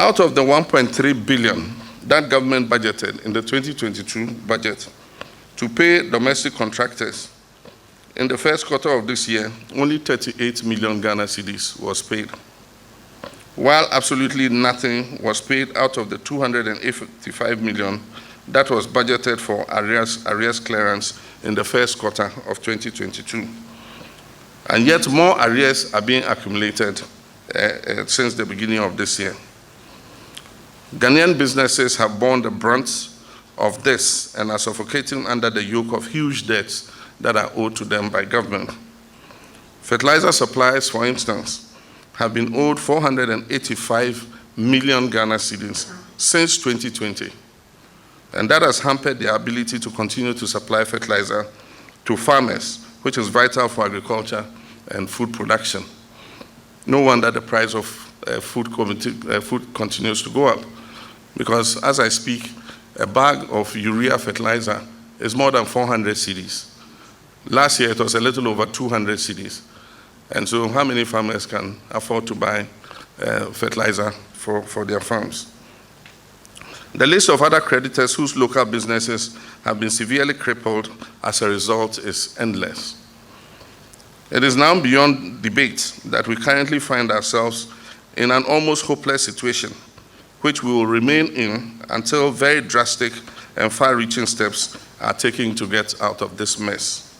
Out of the 1.3 billion that government budgeted in the 2022 budget to pay domestic contractors, in the first quarter of this year, only 38 million Ghana cedis was paid, while absolutely nothing was paid out of the 285 million that was budgeted for arrears clearance in the first quarter of 2022. And yet more arrears are being accumulated since the beginning of this year. Ghanaian businesses have borne the brunt of this and are suffocating under the yoke of huge debts that are owed to them by government. Fertilizer suppliers, for instance, have been owed 485 million Ghana cedis since 2020. And that has hampered their ability to continue to supply fertilizer to farmers, which is vital for agriculture and food production. No wonder the price of food continues to go up, because as I speak, a bag of urea fertilizer is more than 400 cedis. Last year, it was a little over 200 cedis. And so how many farmers can afford to buy fertilizer for their farms? The list of other creditors whose local businesses have been severely crippled as a result is endless. It is now beyond debate that we currently find ourselves in an almost hopeless situation, which we will remain in until very drastic and far-reaching steps are taken to get out of this mess.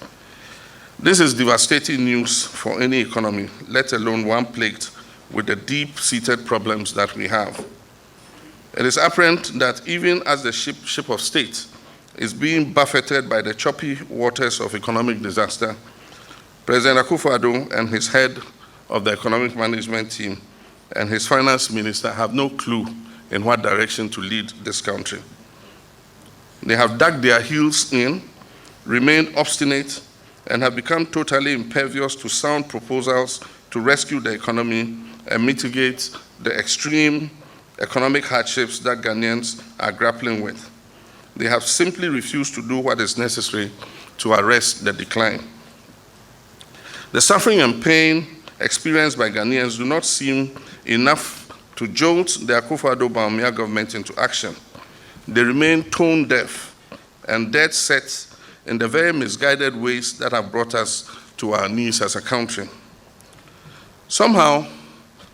This is devastating news for any economy, let alone one plagued with the deep-seated problems that we have. It is apparent that even as the ship of state is being buffeted by the choppy waters of economic disaster, President Akufo Addo and his head of the economic management team and his finance minister have no clue in what direction to lead this country. They have dug their heels in, remained obstinate, and have become totally impervious to sound proposals to rescue the economy and mitigate the extreme economic hardships that Ghanaians are grappling with. They have simply refused to do what is necessary to arrest the decline. The suffering and pain experienced by Ghanaians do not seem enough to jolt the Akufo Addo Bawumia government into action. They remain tone deaf and dead set in the very misguided ways that have brought us to our knees as a country. Somehow,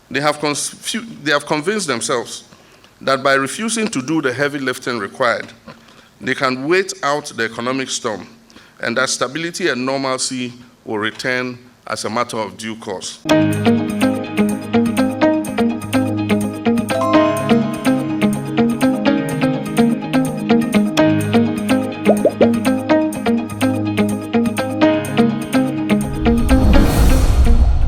they have convinced themselves that by refusing to do the heavy lifting required, they can wait out the economic storm and that stability and normalcy will return as a matter of due course.